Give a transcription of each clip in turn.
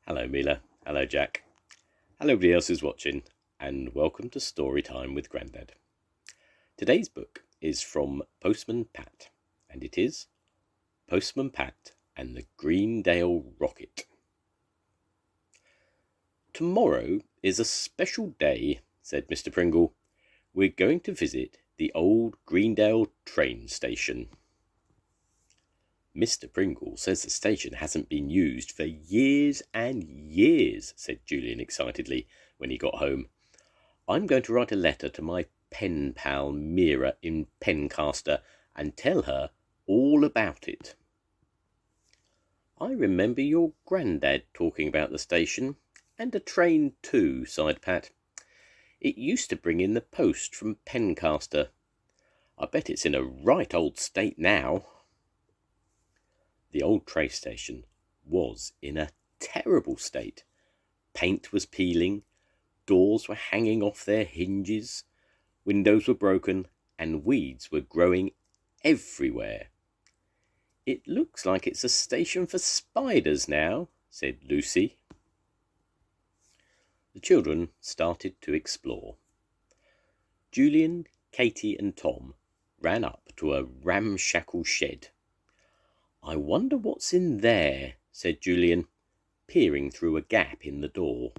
Hello Mila, hello Jack, hello everybody else who's watching, and welcome to Storytime with Grandad. Today's book is from Postman Pat, and it is Postman Pat and the Greendale Rocket. Tomorrow is a special day, said Mr. Pringle. We're going to visit the old Greendale train station. Mr. Pringle says the station hasn't been used for years and years, said Julian excitedly when he got home. I'm going to write a letter to my pen pal Mira in Pencaster and tell her all about it. I remember your granddad talking about the station, and a train too, sighed Pat. It used to bring in the post from Pencaster. I bet it's in a right old state now. The old train station was in a terrible state. Paint was peeling, doors were hanging off their hinges, windows were broken, and weeds were growing everywhere. It looks like it's a station for spiders now, said Lucy. The children started to explore. Julian, Katie and Tom ran up to a ramshackle shed. I wonder what's in there, said Julian, peering through a gap in the door.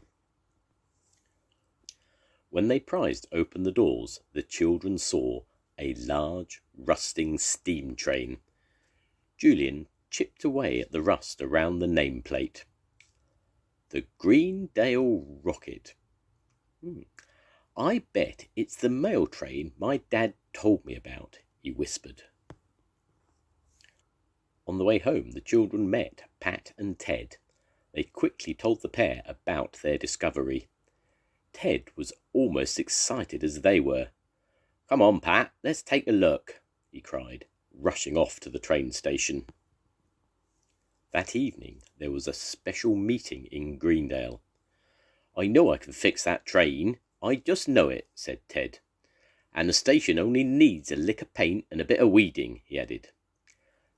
When they prized open the doors, the children saw a large, rusting steam train. Julian chipped away at the rust around the nameplate. The Greendale Rocket. I bet it's the mail train my dad told me about, he whispered. On the way home, the children met Pat and Ted. They quickly told the pair about their discovery. Ted was almost excited as they were. Come on, Pat, let's take a look, he cried, rushing off to the train station. That evening, there was a special meeting in Greendale. I know I can fix that train. I just know it, said Ted. And the station only needs a lick of paint and a bit of weeding, he added.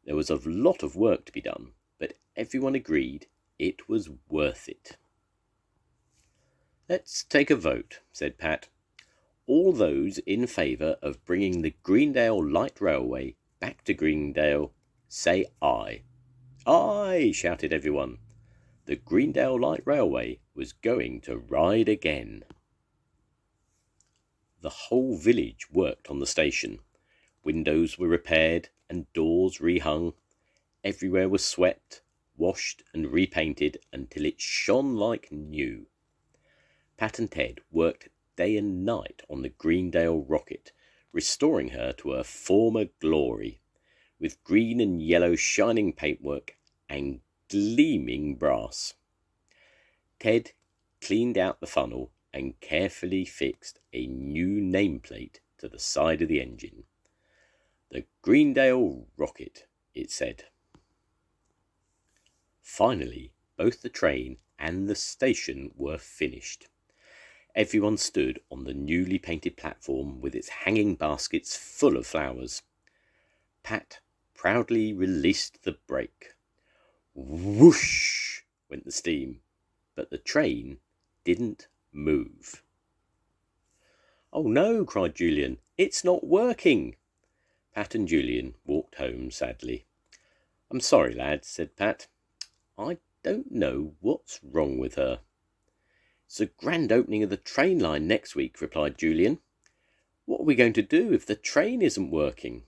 There was a lot of work to be done, but everyone agreed it was worth it. Let's take a vote, said Pat. All those in favour of bringing the Greendale Light Railway back to Greendale, say aye. Aye, shouted everyone. The Greendale Light Railway was going to ride again. The whole village worked on the station. Windows were repaired and doors rehung. Everywhere was swept, washed and repainted until it shone like new. Pat and Ted worked day and night on the Greendale Rocket, restoring her to her former glory, with green and yellow shining paintwork and gleaming brass. Ted cleaned out the funnel and carefully fixed a new nameplate to the side of the engine. The Greendale Rocket, it said. Finally, both the train and the station were finished. Everyone stood on the newly painted platform with its hanging baskets full of flowers. Pat proudly released the brake. Whoosh went the steam, but the train didn't move. Oh no, cried Julian, it's not working. Pat and Julian walked home sadly. I'm sorry, lads, said Pat. I don't know what's wrong with her. It's the grand opening of the train line next week, replied Julian. What are we going to do if the train isn't working?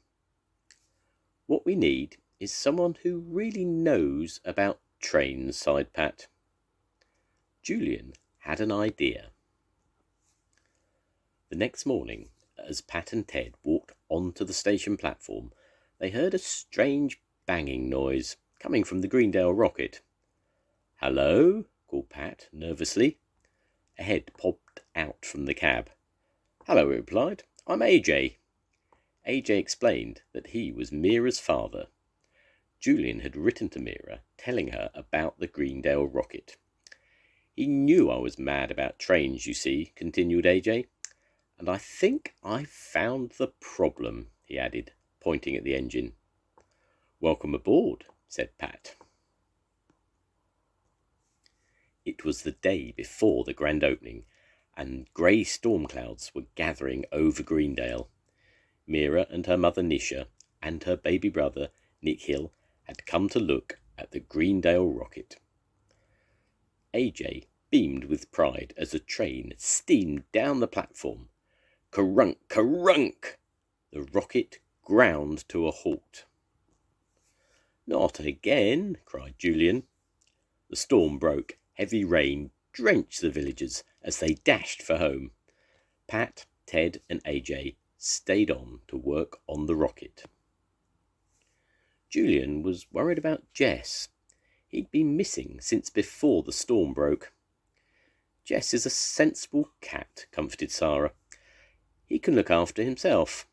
What we need is someone who really knows about trains, sighed Pat. Julian had an idea. The next morning, as Pat and Ted walked onto the station platform, they heard a strange banging noise coming from the Greendale Rocket. Hello, called Pat nervously. A head popped out from the cab. Hello, he replied. I'm AJ. AJ explained that he was Mira's father. Julian had written to Mira, telling her about the Greendale Rocket. He knew I was mad about trains, you see, continued AJ. And I think I've found the problem, he added, pointing at the engine. Welcome aboard, said Pat. It was the day before the grand opening, and grey storm clouds were gathering over Greendale. Mira and her mother Nisha and her baby brother Nikhil had come to look at the Greendale rocket. AJ beamed with pride as the train steamed down the platform. Kerrunk, kerrunk! The rocket ground to a halt. Not again, cried Julian. The storm broke. Heavy rain drenched the villagers as they dashed for home. Pat, Ted and AJ stayed on to work on the rocket. Julian was worried about Jess. He'd been missing since before the storm broke. Jess is a sensible cat, comforted Sarah. He can look after himself.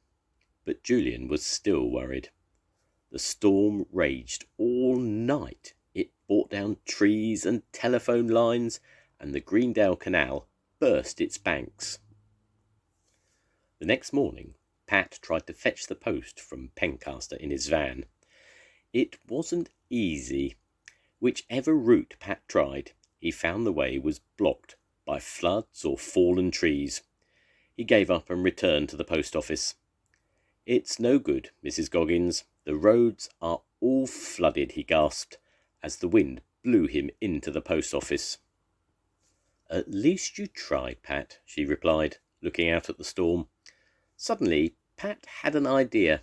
But Julian was still worried. The storm raged all night. It brought down trees and telephone lines, and the Greendale Canal burst its banks. The next morning, Pat tried to fetch the post from Pencaster in his van. It wasn't easy. Whichever route Pat tried, he found the way was blocked by floods or fallen trees. He gave up and returned to the post office. It's no good, Mrs. Goggins. The roads are all flooded, he gasped, as the wind blew him into the post office. At least you tried, Pat, she replied, looking out at the storm. Suddenly, Pat had an idea.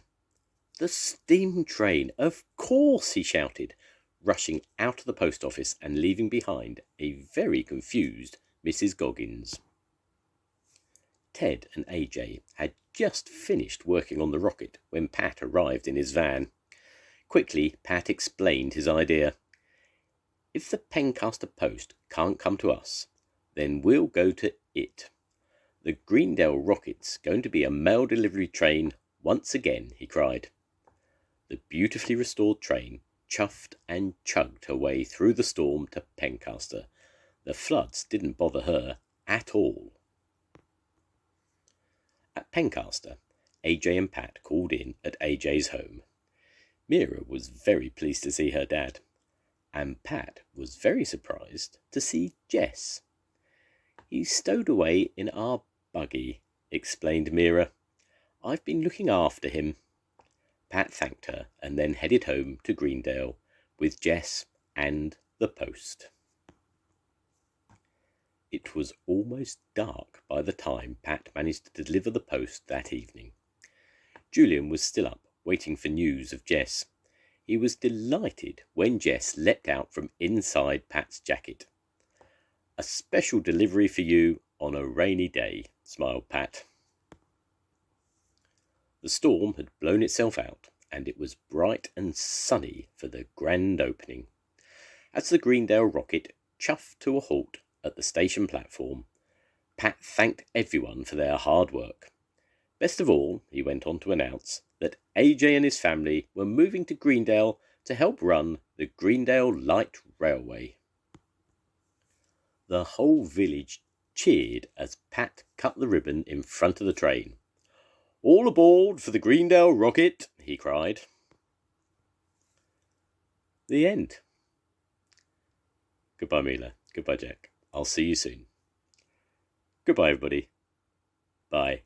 The steam train, of course, he shouted, rushing out of the post office and leaving behind a very confused Mrs. Goggins. Ted and AJ had just finished working on the rocket when Pat arrived in his van. Quickly, Pat explained his idea. If the Pencaster post can't come to us, then we'll go to it. The Greendale rocket's going to be a mail delivery train once again, he cried. The beautifully restored train chuffed and chugged her way through the storm to Pencaster. The floods didn't bother her at all. At Pencaster, AJ and Pat called in at AJ's home. Mira was very pleased to see her dad, and Pat was very surprised to see Jess. He's stowed away in our buggy, explained Mira. I've been looking after him. Pat thanked her and then headed home to Greendale with Jess and the post. It was almost dark by the time Pat managed to deliver the post that evening. Julian was still up, waiting for news of Jess. He was delighted when Jess leapt out from inside Pat's jacket. A special delivery for you on a rainy day, smiled Pat. The storm had blown itself out, and it was bright and sunny for the grand opening. As the Greendale rocket chuffed to a halt at the station platform, Pat thanked everyone for their hard work. Best of all, he went on to announce that AJ and his family were moving to Greendale to help run the Greendale Light Railway. The whole village cheered as Pat cut the ribbon in front of the train. All aboard for the Greendale rocket, he cried. The end. Goodbye, Mila. Goodbye, Jack. I'll see you soon. Goodbye, everybody. Bye.